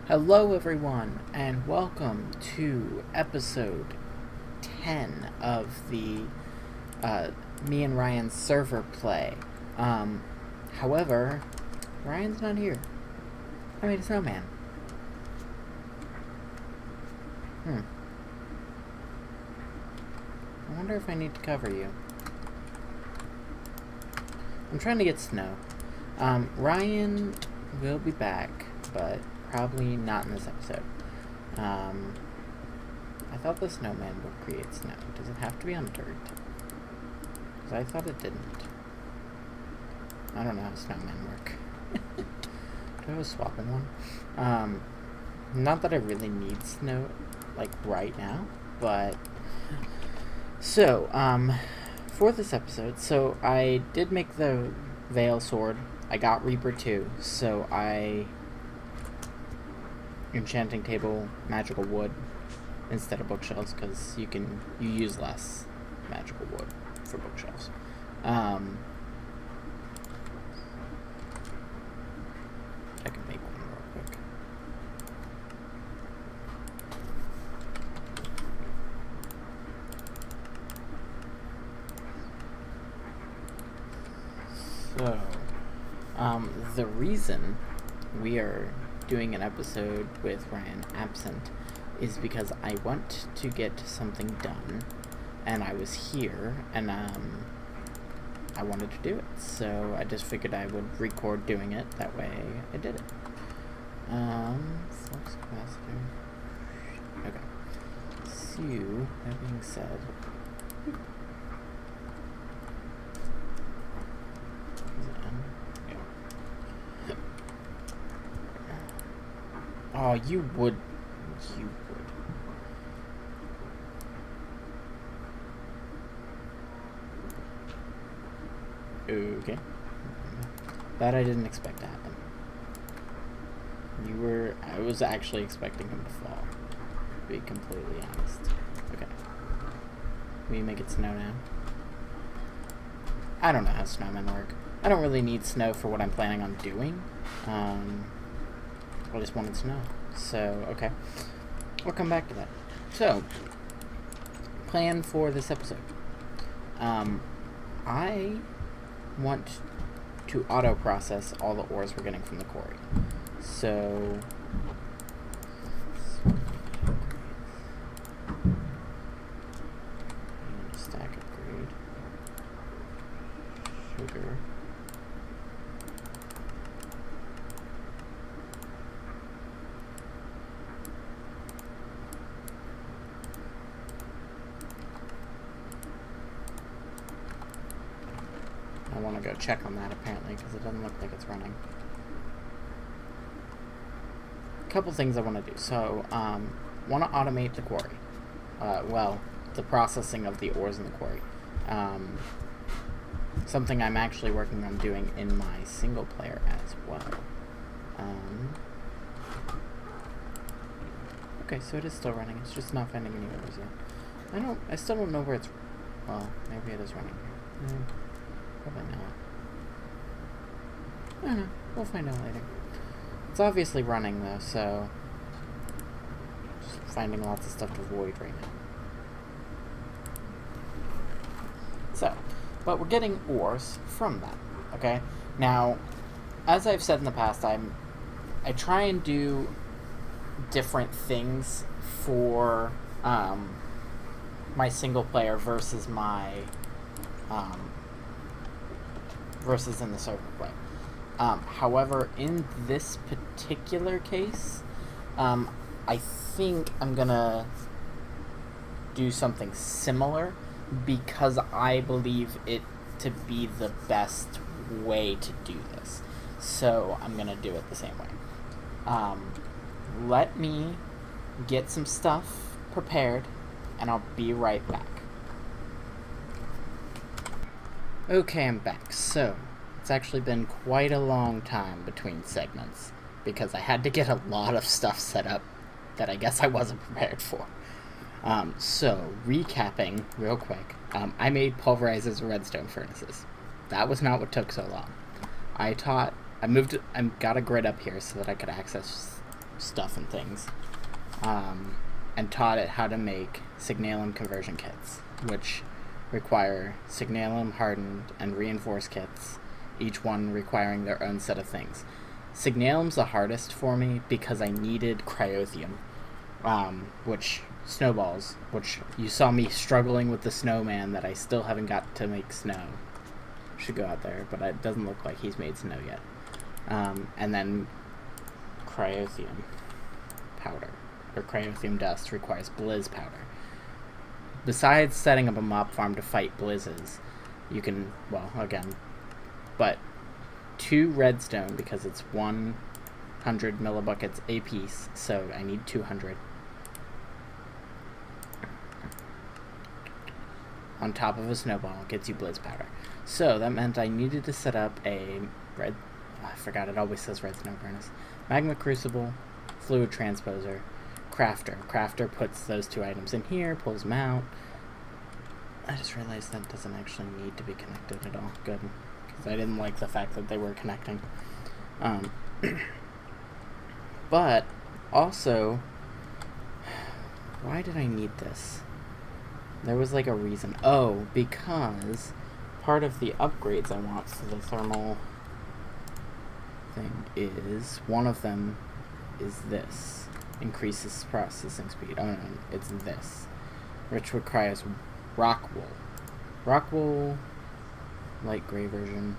Hello, everyone, and welcome to episode 10 of the me and Ryan's server play. However, Ryan's not here. I made a snowman. I wonder if I need to cover you. I'm trying to get snow. Ryan will be back, but probably not in this episode. I thought the snowman would create snow. Does it have to be on dirt? Because I thought it didn't. I don't know how snowmen work. Do I have a swapping one? Not that I really need snow, like, right now, but... So, for this episode, so I did make the Veil Sword. I got Reaper 2, so enchanting table, magical wood instead of bookshelves, because you use less magical wood for bookshelves. I can make one real quick. So, the reason we are doing an episode with Ryan absent is because I want to get something done, and I was here, and I wanted to do it, so I just figured I would record doing it, that way I did it. Flux capacitor. Okay. So, that being said... Oh, you would. Okay. That I didn't expect to happen. I was actually expecting him to fall, to be completely honest. Okay. Can we make it snow now? I don't know how snowmen work. I don't really need snow for what I'm planning on doing. I just wanted snow. So, okay. We'll come back to that. So, plan for this episode. I want to auto-process all the ores we're getting from the quarry. So... stack upgrade. Sugar. I want to go check on that apparently because it doesn't look like it's running. A couple things I want to do. So, want to automate the quarry. The processing of the ores in the quarry. Something I'm actually working on doing in my single player as well. Okay, so it is still running. It's just not finding any ores yet. I still don't know where it's... Well, maybe it is running here. Probably not. I don't know. We'll find out later. It's obviously running though, so... just finding lots of stuff to avoid right now. So, but we're getting ores from that, okay? Now, as I've said in the past, I try and do different things for my single player versus my versus in the server play. However, in this particular case, I think I'm gonna do something similar because I believe it to be the best way to do this. So I'm gonna do it the same way. Let me get some stuff prepared, and I'll be right back. Okay, I'm back. So, it's actually been quite a long time between segments, because I had to get a lot of stuff set up that I guess I wasn't prepared for. So, recapping real quick, I made pulverizers redstone furnaces. That was not what took so long. I got a grid up here so that I could access stuff and things, and taught it how to make Signalum conversion kits, which require Signalum hardened and reinforced kits, each one requiring their own set of things. Signalum's the hardest for me because I needed Cryotheum, which snowballs, which you saw me struggling with the snowman that I still haven't got to make snow. Should go out there, but it doesn't look like he's made snow yet. And then Cryotheum powder, or Cryotheum dust, requires Blizz powder. Besides setting up a mob farm to fight blizzes, you can, well, again, but 2 redstone, because it's 100 millibuckets a piece, so I need 200. On top of a snowball gets you Blizz powder. So that meant I needed to set up a I forgot, it always says redstone furnace, magma crucible, fluid transposer, crafter. Crafter puts those 2 items in here, pulls them out. I just realized that doesn't actually need to be connected at all. Good, because I didn't like the fact that they were connecting. But also, why did I need this? There was like a reason. Oh, because part of the upgrades I want for the thermal thing is, one of them is this. Increases processing speed. Oh no, it's this. Which requires rock wool. Rock wool, light gray version.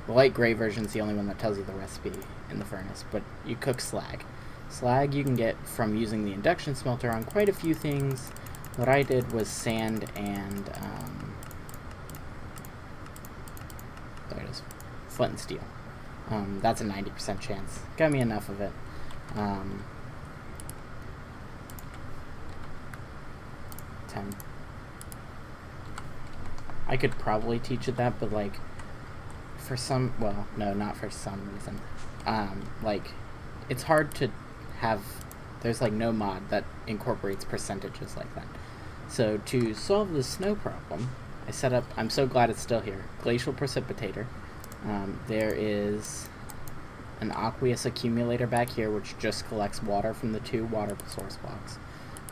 The light gray version is the only one that tells you the recipe in the furnace, but you cook slag. Slag you can get from using the induction smelter on quite a few things. What I did was sand and, there it is, flint and steel. That's a 90% chance. Got me enough of it. 10. I could probably teach it that, but like, for some, well, no, not for some reason. Like, it's hard to have, there's like no mod that incorporates percentages like that. So to solve the snow problem, I set up, I'm so glad it's still here, Glacial Precipitator. There is an aqueous accumulator back here which just collects water from the 2 water source blocks.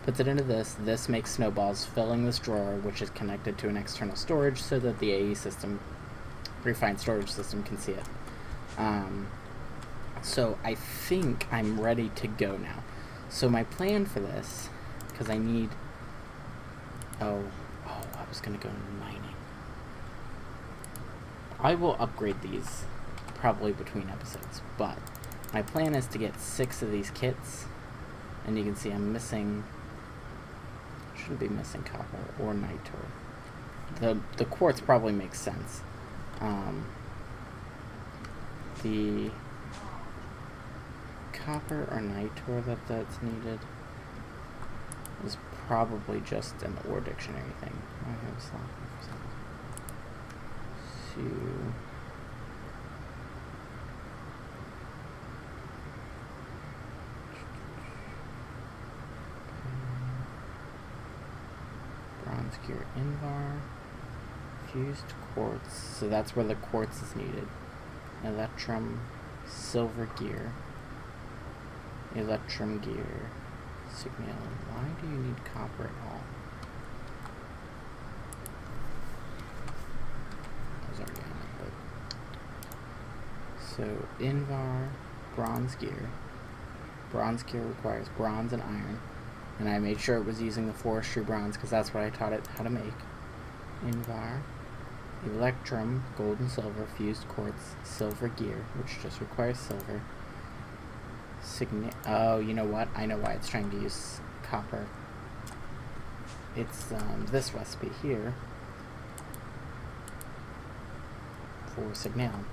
Puts it into this. This makes snowballs, filling this drawer, which is connected to an external storage so that the AE system, refined storage system, can see it. So I think I'm ready to go now. So my plan for this, because I need, I was going to go mining. I will upgrade these probably between episodes, but my plan is to get 6 of these kits, and you can see I'm missing, shouldn't be missing copper or nitor. The quartz probably makes sense. The copper or nitor that's needed is probably just an ore dictionary thing. I have slot to bronze gear invar, fused quartz, so that's where the quartz is needed. Electrum, silver gear, electrum gear, signalum. Why do you need copper at all? I was already on it, but so invar, bronze gear. Bronze gear requires bronze and iron, and I made sure it was using the forestry bronze because that's what I taught it how to make. Invar, electrum, gold and silver, fused quartz, silver gear, which just requires silver. Oh, you know what? I know why it's trying to use copper. It's this recipe here for signalum.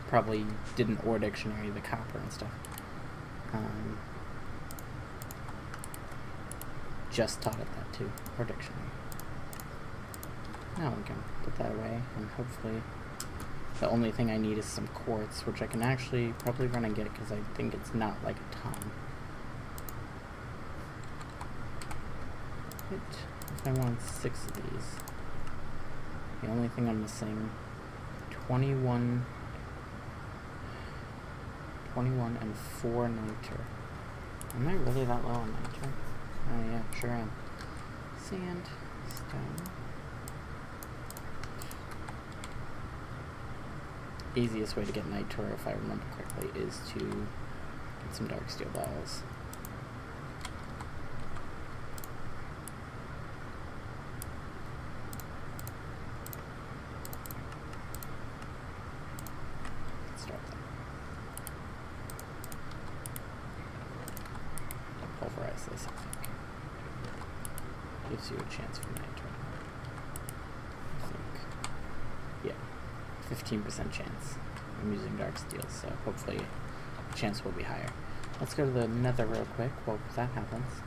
Probably didn't ore dictionary the copper and stuff. Just taught it that too, ore dictionary. Now we can put that away, and hopefully the only thing I need is some quartz, which I can actually probably run and get because I think it's not like a ton. If I wanted 6 of these, the only thing I'm missing, 21 21, and 4 niter. Am I really that low on niter? Oh yeah, sure am. Sand, stone. Easiest way to get niter, if I remember correctly, is to get some dark steel balls. Start there. Pulverize this, I think. Gives you a chance for niter. I think. Yeah. 15% chance. I'm using dark steel, so hopefully the chance will be higher. Let's go to the nether real quick while that happens.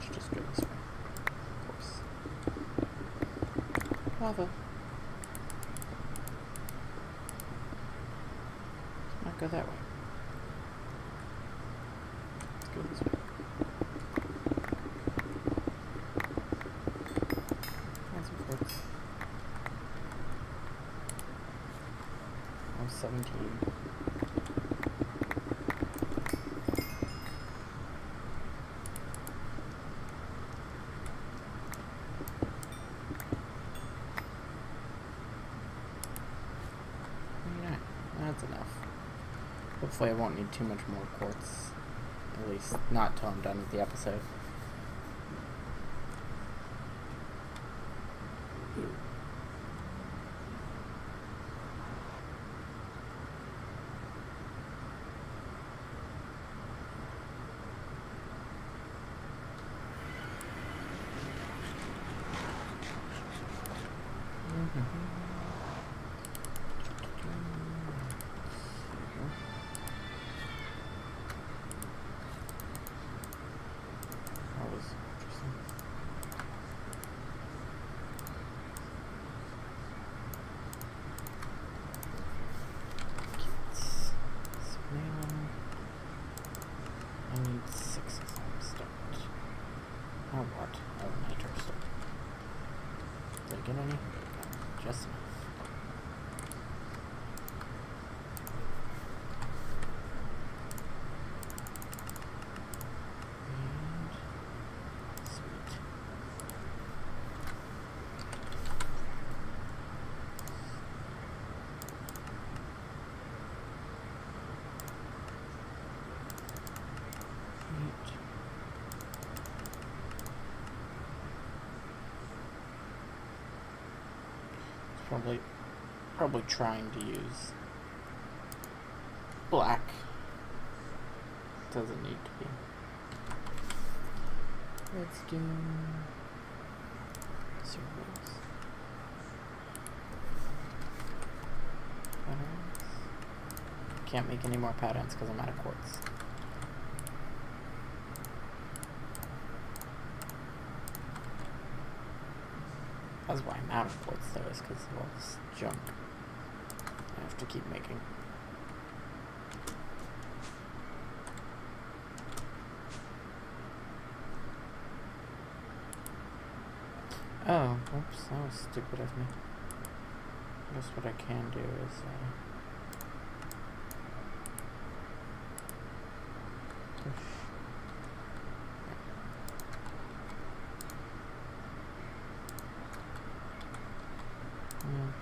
Let's just go this way. Of course. Lava. Let's not go that way. Let's go this way. And some quartz. Oh, 17. That's enough. Hopefully I won't need too much more quartz. At least not till I'm done with the episode. That was interesting. Snail. I need 6 of them start. Oh, what? Oh, niter start. Did I get any? Okay, just enough. Probably trying to use black. Doesn't need to be. Let's do circles. Patterns. Can't make any more patterns because I'm out of quartz. That's why I'm out of quartz though, is because of all this junk I have to keep making. Oh, oops, that was stupid of me. I guess what I can do is push. Yeah.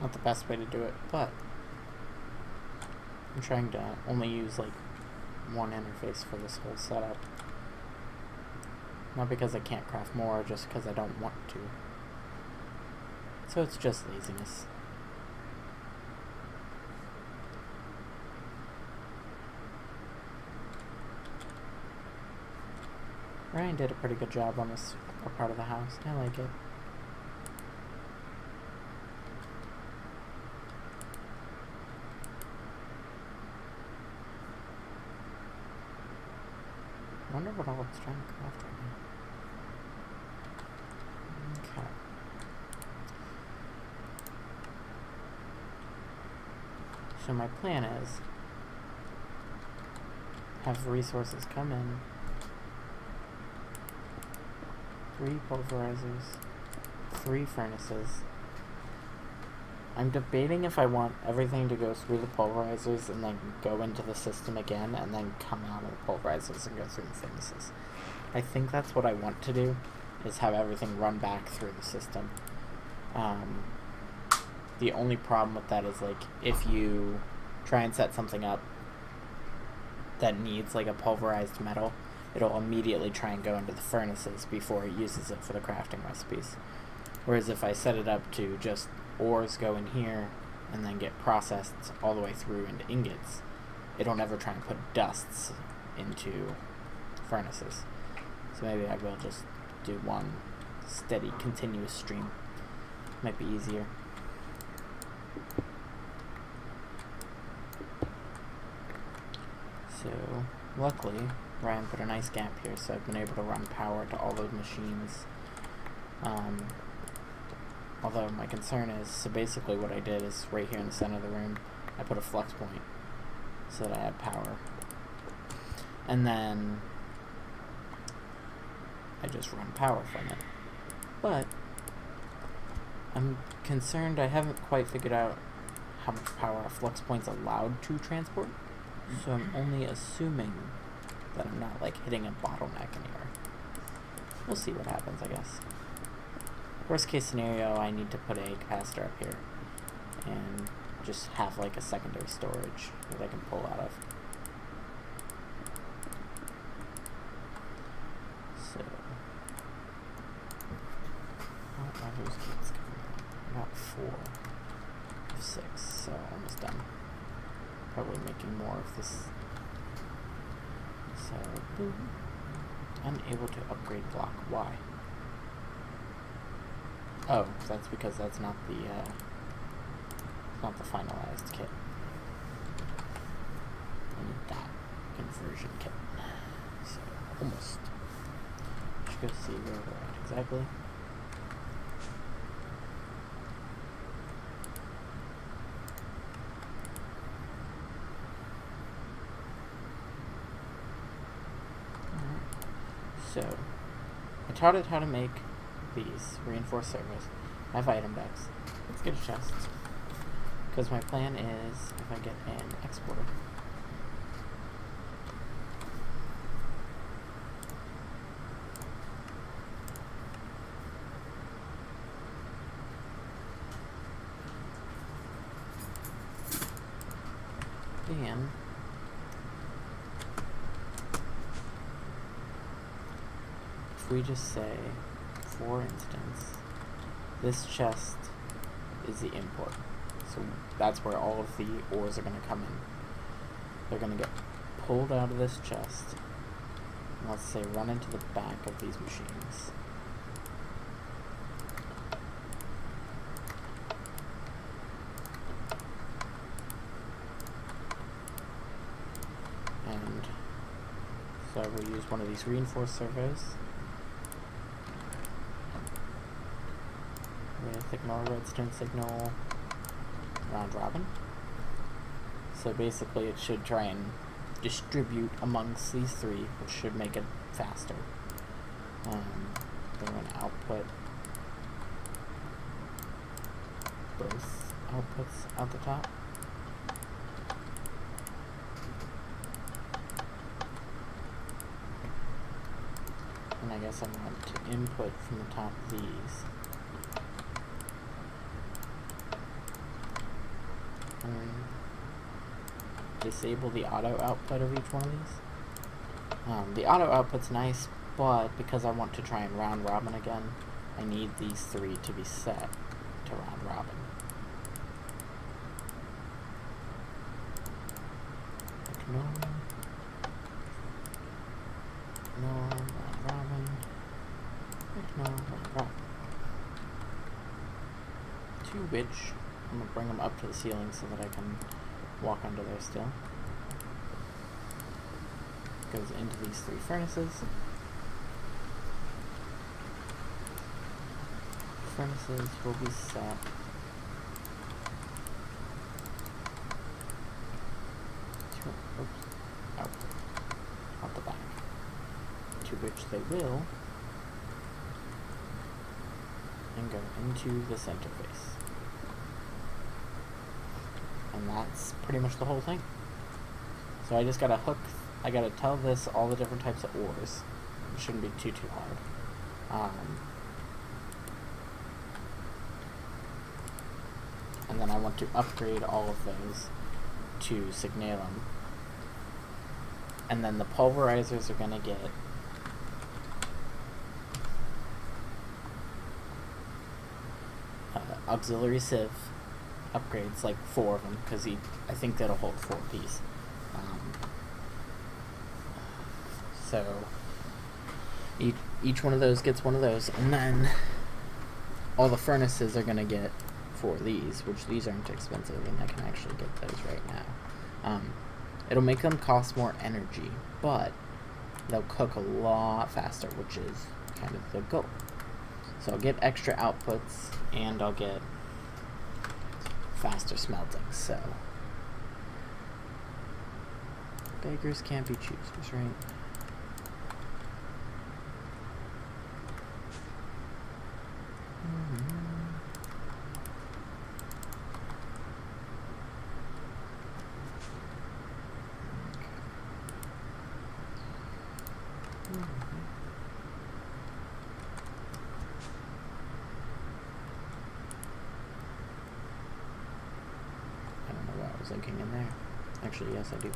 Not the best way to do it, but I'm trying to only use like one interface for this whole setup. Not because I can't craft more, just because I don't want to. So it's just laziness. Ryan did a pretty good job on this part of the house. I like it. wonder what all it's trying to craft right now. Okay. So my plan is have resources come in, 3 pulverizers, 3 furnaces. I'm debating if I want everything to go through the pulverizers and then go into the system again and then come out of the pulverizers and go through the furnaces. I think that's what I want to do, is have everything run back through the system. The only problem with that is, like, if you try and set something up that needs, like, a pulverized metal, it'll immediately try and go into the furnaces before it uses it for the crafting recipes. Whereas if I set it up to just ores go in here and then get processed all the way through into ingots, it'll never try and put dusts into furnaces. So maybe I will just do one steady, continuous stream. Might be easier. So, luckily, Ryan put a nice gap here, so I've been able to run power to all those machines. Although my concern is, so basically what I did is right here in the center of the room, I put a flux point so that I had power. And then I just run power from it. But I'm concerned I haven't quite figured out how much power a flux point's allowed to transport. So I'm only assuming that I'm not, like, hitting a bottleneck anywhere. We'll see what happens, I guess. Worst case scenario, I need to put a capacitor up here and just have, like, a secondary storage that I can pull out of. So, what levers keeps coming? About 4 of 6, so almost done. Probably making more of this. So, boom. Unable to upgrade block. Why? Oh, that's because that's not the finalized kit. I need that conversion kit. So, almost. Should go see where we're at exactly. So, I taught it how to make these reinforced servos. I have item decks. Let's get a chest. Because my plan is, if I get an exporter, then if we just say, for instance, this chest is the import. So that's where all of the ores are going to come in. They're going to get pulled out of this chest. And let's say run into the back of these machines. And so I will use one of these reinforced servos with ignore redstone signal round robin. So basically it should try and distribute amongst these 3, which should make it faster. They're going to output both outputs out the top. And I guess I want to input from the top of these. Disable the auto output of each one of these. The auto output's nice, but because I want to try and round robin again, I need these 3 to be set to round robin. Ignore, round robin, ignore, round robin. To which I'm going to bring them up to the ceiling so that I can walk under there still. goes into these 3 furnaces. Furnaces will be set to output, out the back, to which they will and go into this interface. And that's pretty much the whole thing. So I just gotta I gotta tell this all the different types of ores. It shouldn't be too hard. And then I want to upgrade all of those to Signalum. And then the pulverizers are gonna get auxiliary sieve upgrades, like 4 of them, because I think that'll hold 4 apiece. So each one of those gets one of those, and then all the furnaces are gonna get 4 of these, which these aren't expensive, and I can actually get those right now. It'll make them cost more energy, but they'll cook a lot faster, which is kind of the goal. So I'll get extra outputs, and I'll get faster smelting, so beggars can't be choosers, right? Looking in there. Actually, yes, I do.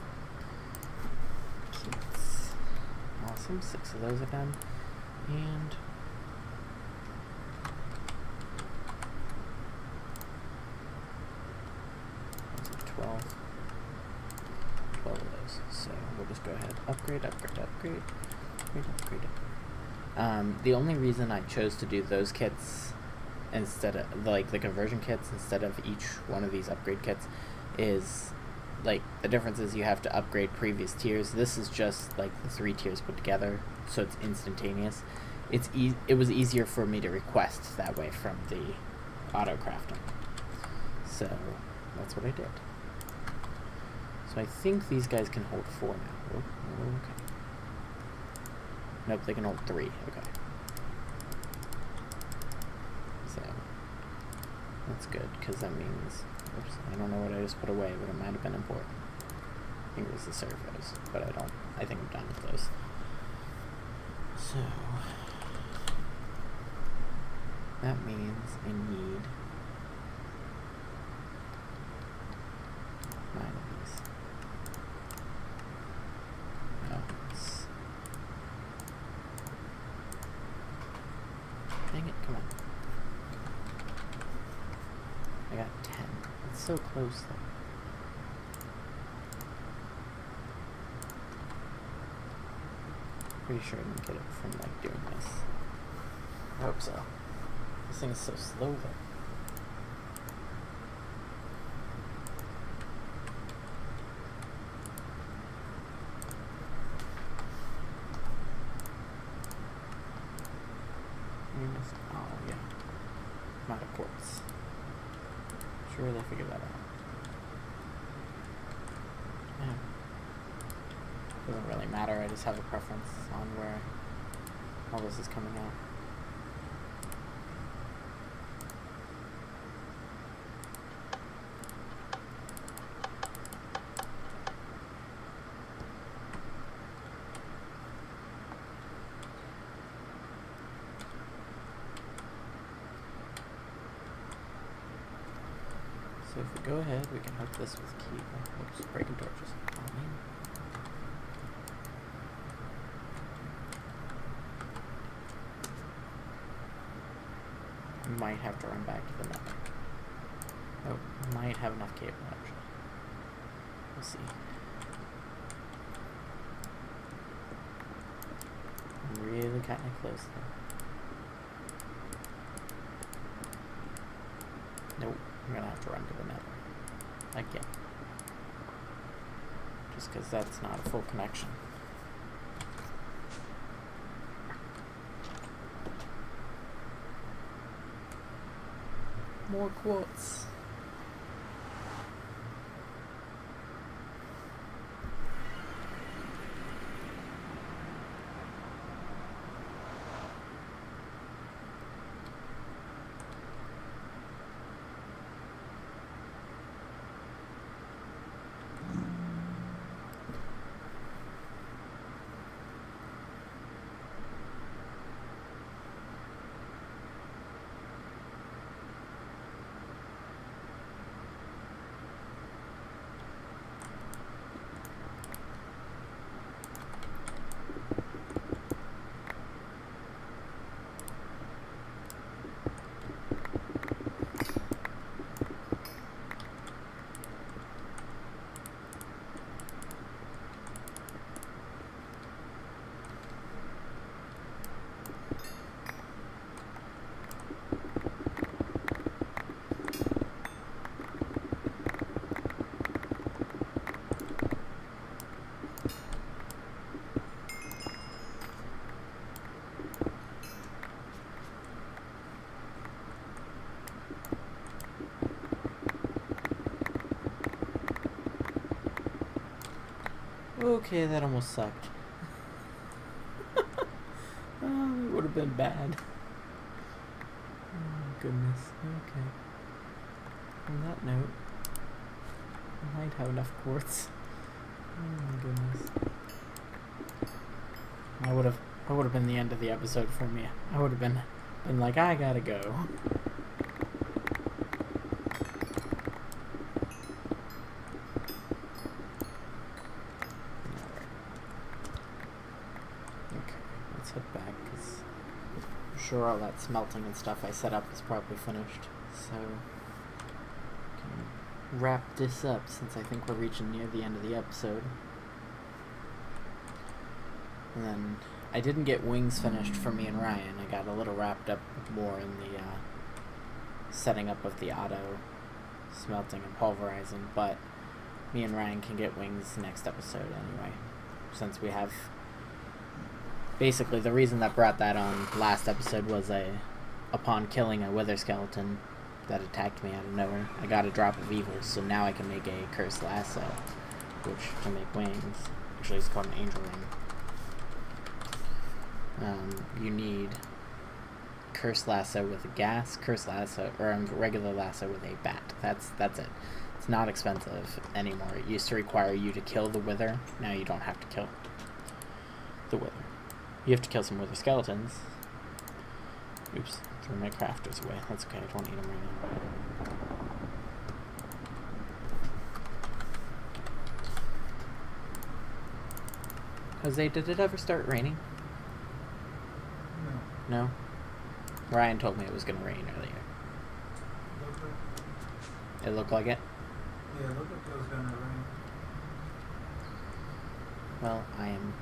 Keats. Awesome. 6 of those are done. And those are 12. 12 of those. So we'll just go ahead. Upgrade. The only reason I chose to do those kits instead of, like, the conversion kits instead of each one of these upgrade kits is, like, the difference is you have to upgrade previous tiers. This is just like the 3 tiers put together, so it's instantaneous. It was easier for me to request that way from the auto crafting, so that's what I did. So I think these guys can hold 4 now. Okay. Nope, they can hold 3. Okay. So that's good, because that means, oops, I don't know what I just put away, but it might have been important. I think it was the servos, but I think I'm done with those. So that means I need 9 of these. No, dang it, come on. I got 10. It's so close though. Pretty sure I can get it from, like, doing this. I hope so. This thing is so slow though. Oh yeah. Amount of quartz. Sure they figured that out. Yeah. Doesn't really matter, I just have a preference on where all this is coming out. So if we go ahead, we can hook this with key. Oops, breaking torches. Oh, man. I might have to run back to the nether. Oh, might have enough cable actually. We'll see. I'm really kind of close though. Nope. I'm gonna have to run to the nether again, just because that's not a full connection. More quartz. Okay, that almost sucked. Oh, it would have been bad. Oh, goodness. Okay. On that note, I might have enough quartz. Oh my goodness. I would have been the end of the episode for me. I would have been like, I gotta go. Sure, all that smelting and stuff I set up is probably finished, so I can wrap this up since I think we're reaching near the end of the episode. And then I didn't get wings finished for me and Ryan. I got a little wrapped up more in the setting up of the auto smelting and pulverizing, but me and Ryan can get wings next episode anyway, since we have. Basically, the reason that brought that on last episode was upon killing a wither skeleton that attacked me out of nowhere, I got a drop of evil, so now I can make a cursed lasso, which can make wings. Actually, it's called an angel ring. You need cursed lasso with a gas, cursed lasso, or a regular lasso with a bat. That's it. It's not expensive anymore. It used to require you to kill the wither. Now you don't have to kill the wither. You have to kill some wither skeletons. Oops, threw my crafters away. That's okay, I don't need them right now. Jose, did it ever start raining? No? Ryan told me it was going to rain earlier. It looked like it? Yeah, it looked like it was going to rain. Well, I am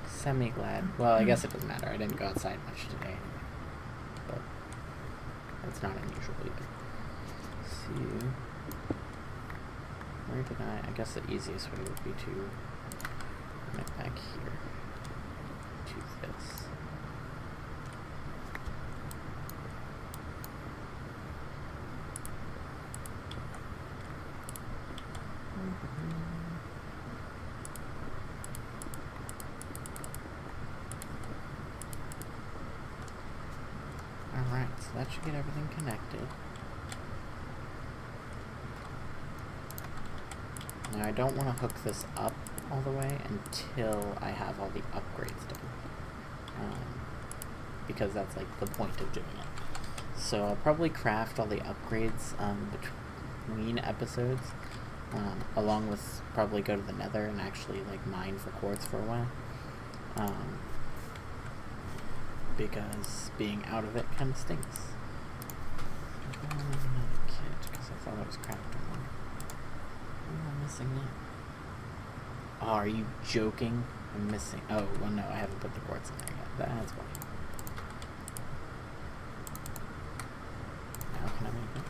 semi-glad. Well, I guess it doesn't matter. I didn't go outside much today anyway. But that's not unusual either. Let's see. Where did I guess the easiest way would be to run it back here to this. Alright, so that should get everything connected. Now I don't want to hook this up all the way until I have all the upgrades done. Because that's like the point of doing it. So I'll probably craft all the upgrades between episodes, along with probably go to the nether and actually like mine for quartz for a while. Because being out of it kind of stinks. Another kit, because I thought I was crafting one. Oh, I'm missing that. Oh, are you joking? I'm missing. Oh, well, no, I haven't put the quartz in there yet. That's why. Now can I make it?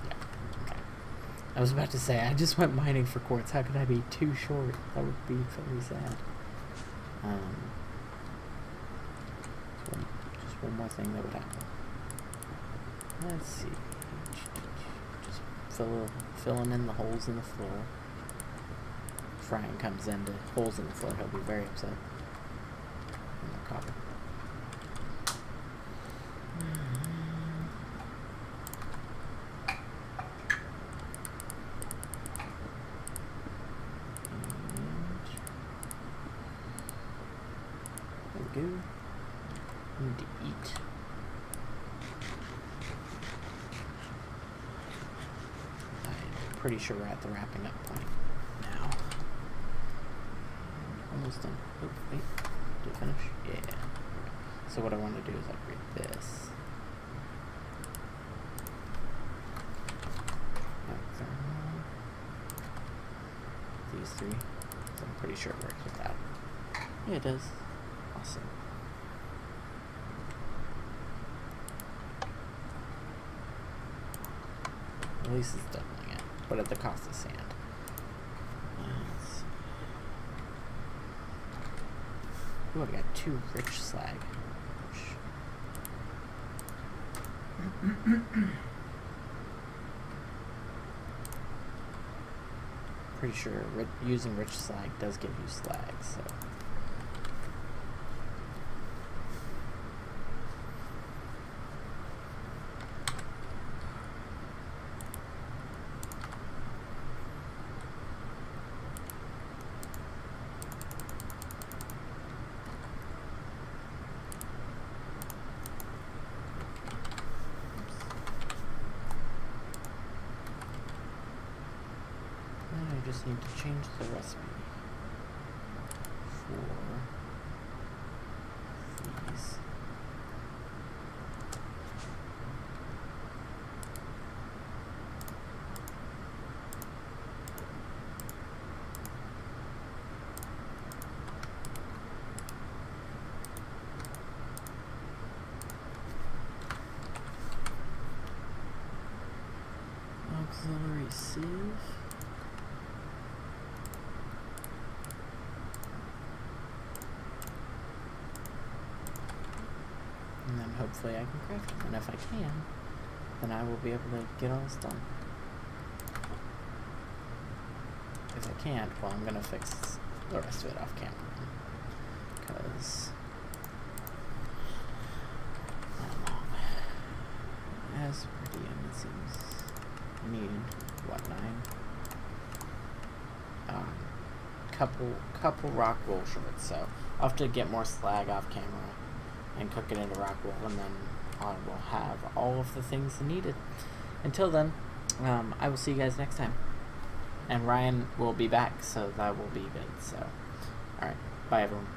Yeah, okay. I was about to say, I just went mining for quartz. How could I be too short? That would be very sad. Just one more thing that would happen. Let's see. Just filling in the holes in the floor. If Ryan comes into holes in the floor, he'll be very upset. In the copper. There we go. Need to eat. I'm pretty sure we're at the wrapping up point now. Almost done. Oh, wait. Did it finish? Yeah. So what I want to do is upgrade this. These three. So I'm pretty sure it works with that. Yeah, it does. Awesome. At least it's doubling it, but at the cost of sand. Ooh, I got 2 rich slag. Pretty sure using rich slag does give you slag, so. I just need to change the recipe for these. Auxiliary sieve. And then hopefully I can craft them. And if I can, then I will be able to get all this done. If I can't, well, I'm going to fix the rest of it off camera. Because how long? As per DM, it seems I need, what, 9? Couple rock wool shorts, so I'll have to get more slag off camera and cook it into rock wool, and then I will have all of the things needed. Until then, I will see you guys next time. And Ryan will be back, so that will be good. So, alright, bye everyone.